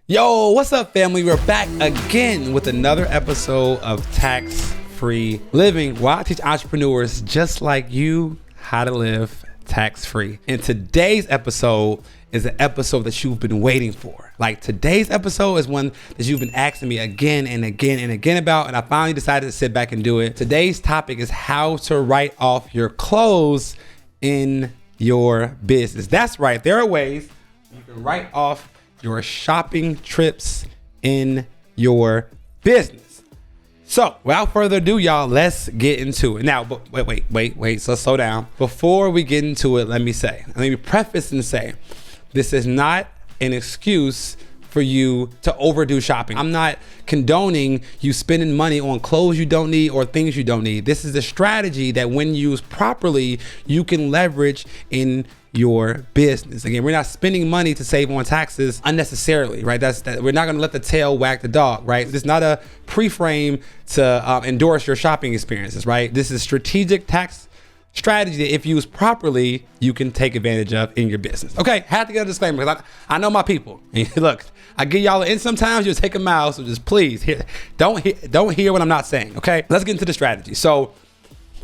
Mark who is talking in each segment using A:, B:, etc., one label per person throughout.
A: Yo, what's up, family? We're back again with another episode of Tax-Free Living, where I teach entrepreneurs just like you how to live tax-free. And today's episode is an episode that you've been waiting for. Like, today's episode is one that you've been asking me again and again and again about, and I finally decided to sit back and do it. Today's topic is how to write off your clothes in your business. That's right. There are ways you can write off your shopping trips in your business. So without further ado, y'all, let's get into it. Now, but wait. So slow down. Before we get into it, let me preface and say, this is not an excuse for you to overdo shopping. I'm not condoning you spending money on clothes you don't need or things you don't need. This is a strategy that, when used properly, you can leverage in your business. Again, we're not spending money to save on taxes unnecessarily, right? We're not going to let the tail wag the dog, right? It's not a pre-frame to endorse your shopping experiences, right? This is strategic tax strategy that, if used properly, you can take advantage of in your business. Okay, had to get a disclaimer because I know my people. Look, I give y'all in sometimes, you'll take a mile, so just please don't hear what I'm not saying. Okay, let's get into the strategy. So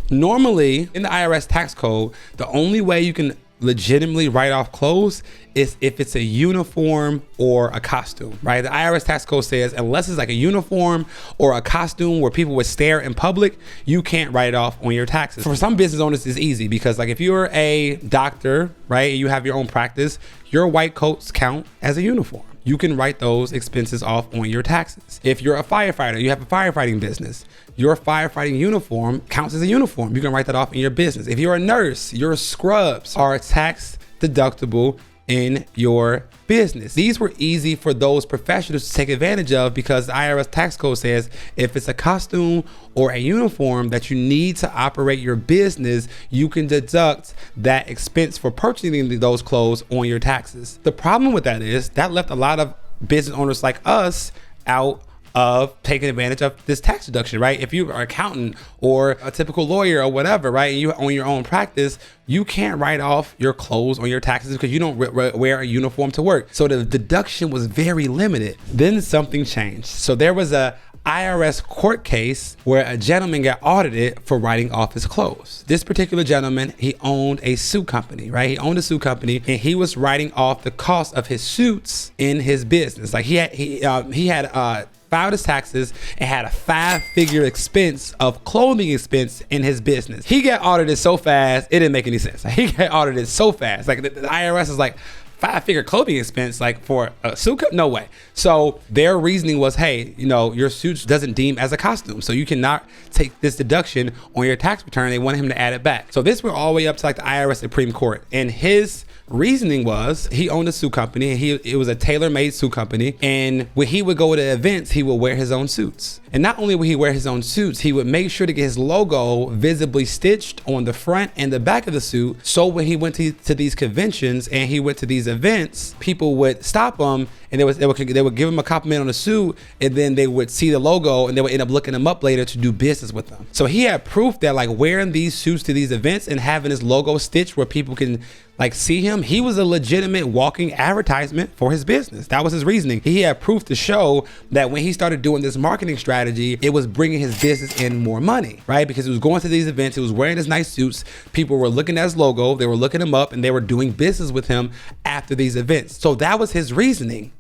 A: normally in the IRS tax code, the only way you can legitimately write off clothes is if it's a uniform or a costume, right? The IRS tax code says unless it's like a uniform or a costume where people would stare in public, you can't write it off on your taxes. For some business owners, it's easy because, like, if you're a doctor, right, and you have your own practice, your white coats count as a uniform. You can write those expenses off on your taxes. If you're a firefighter, you have a firefighting business, your firefighting uniform counts as a uniform. You can write that off in your business. If you're a nurse, your scrubs are tax deductible in your business. These were easy for those professionals to take advantage of because the IRS tax code says if it's a costume or a uniform that you need to operate your business, you can deduct that expense for purchasing those clothes on your taxes. The problem with that is that left a lot of business owners like us out of taking advantage of this tax deduction, right? If you are an accountant or a typical lawyer or whatever, right, and you own your own practice, you can't write off your clothes on your taxes because you don't wear a uniform to work. So the deduction was very limited. Then something changed. So there was a IRS court case where a gentleman got audited for writing off his clothes. This particular gentleman, he owned a suit company, right? He owned a suit company and he was writing off the cost of his suits in his business. Like he had filed his taxes and had a 5-figure expense of clothing expense in his business. He got audited so fast, it didn't make any sense. He got audited so fast. Like the IRS is like, 5-figure clothing expense, like for a suit? No way. So their reasoning was, hey, your suit doesn't deem as a costume, so you cannot take this deduction on your tax return. They wanted him to add it back. So this went all the way up to like the IRS Supreme Court, and his reasoning was he owned a suit company and it was a tailor-made suit company, and when he would go to events, he would wear his own suits. And not only would he wear his own suits, he would make sure to get his logo visibly stitched on the front and the back of the suit, so when he went to these conventions and he went to these events, people would stop him and they would give him a compliment on the suit, and then they would see the logo and they would end up looking him up later to do business with them. So he had proof that, like, wearing these suits to these events and having his logo stitched where people can like see him, he was a legitimate walking advertisement for his business. That was his reasoning. He had proof to show that when he started doing this marketing strategy, it was bringing his business in more money, right? Because he was going to these events, he was wearing his nice suits, people were looking at his logo, they were looking him up, and they were doing business with him after these events. So that was his reasoning.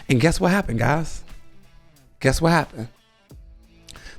A: And guess what happened, guys? Guess what happened?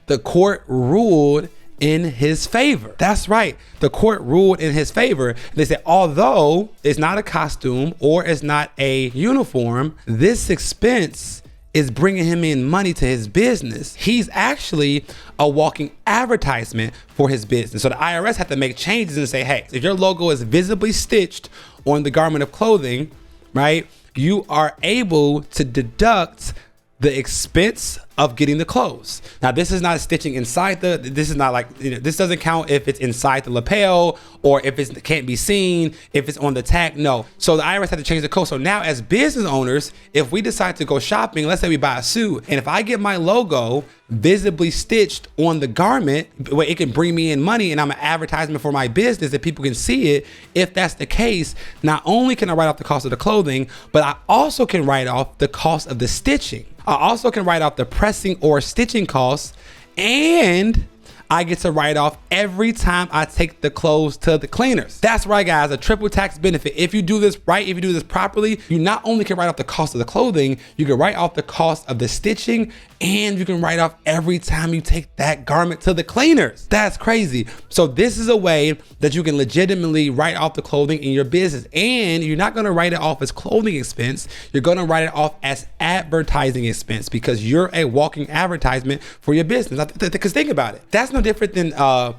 A: The court ruled in his favor. That's right. The court ruled in his favor. They said, although it's not a costume or it's not a uniform, this expense is bringing him in money to his business. He's actually a walking advertisement for his business. So the IRS had to make changes and say, hey, if your logo is visibly stitched on the garment of clothing, right, you are able to deduct the expense of getting the clothes. Now, this is not stitching inside this is not like, this doesn't count if it's inside the lapel or if it can't be seen, if it's on the tag. No. So the IRS had to change the code. So now as business owners, if we decide to go shopping, let's say we buy a suit, and if I get my logo visibly stitched on the garment, where it can bring me in money and I'm an advertisement for my business that people can see it. If that's the case, not only can I write off the cost of the clothing, but I also can write off the cost of the stitching. I also can write off the pressing or stitching costs, and I get to write off every time I take the clothes to the cleaners. That's right, guys, a triple tax benefit. If you do this right, if you do this properly, you not only can write off the cost of the clothing, you can write off the cost of the stitching, and you can write off every time you take that garment to the cleaners. That's crazy. So this is a way that you can legitimately write off the clothing in your business, and you're not gonna write it off as clothing expense. You're gonna write it off as advertising expense because you're a walking advertisement for your business. Because think about it. That's no different than a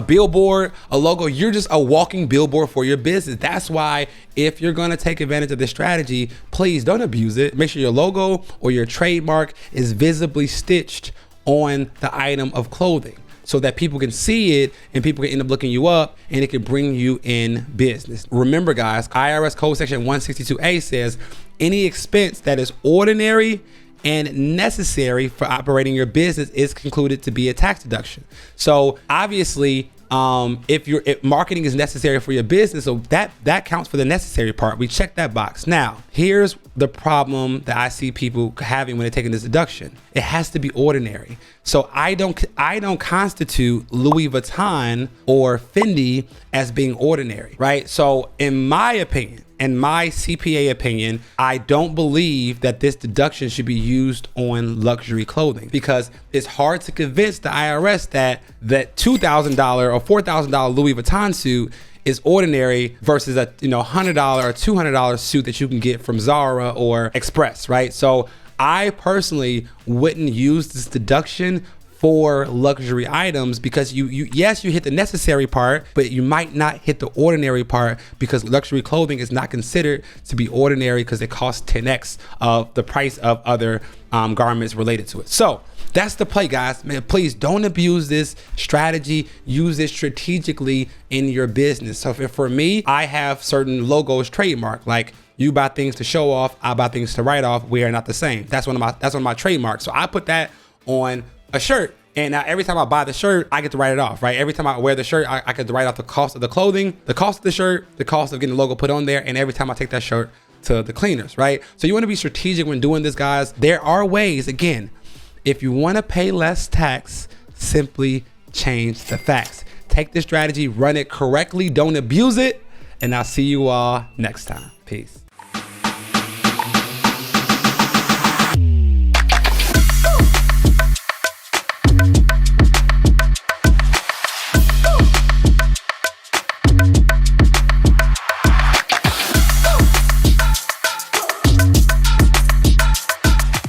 A: billboard, a logo. You're just a walking billboard for your business. That's why if you're going to take advantage of this strategy, please don't abuse it. Make sure your logo or your trademark is visibly stitched on the item of clothing so that people can see it and people can end up looking you up and it can bring you in business. Remember, guys, IRS code section 162A says any expense that is ordinary and necessary for operating your business is concluded to be a tax deduction. So obviously, if marketing is necessary for your business, so that counts for the necessary part. We check that box. Now, here's the problem that I see people having when they're taking this deduction. It has to be ordinary. So I don't constitute Louis Vuitton or Fendi as being ordinary, right? So in my opinion, in my CPA opinion, I don't believe that this deduction should be used on luxury clothing because it's hard to convince the IRS that $2,000 or $4,000 Louis Vuitton suit is ordinary versus a $100 or $200 suit that you can get from Zara or Express, right? So I personally wouldn't use this deduction for luxury items because yes, you hit the necessary part, but you might not hit the ordinary part because luxury clothing is not considered to be ordinary because it costs 10x of the price of other garments related to it. So that's the play, guys. Man, please don't abuse this strategy. Use it strategically in your business. So for me, I have certain logos trademarked, like you buy things to show off, I buy things to write off. We are not the same. That's one of my trademarks. So I put that on a shirt, and now every time I buy the shirt, I get to write it off, right? Every time I wear the shirt, I get to write off the cost of the clothing, the cost of the shirt, the cost of getting the logo put on there, and every time I take that shirt to the cleaners, right? So you want to be strategic when doing this, guys. There are ways. Again, if you want to pay less tax, simply change the facts. Take this strategy, run it correctly, don't abuse it, and I'll see you all next time. Peace.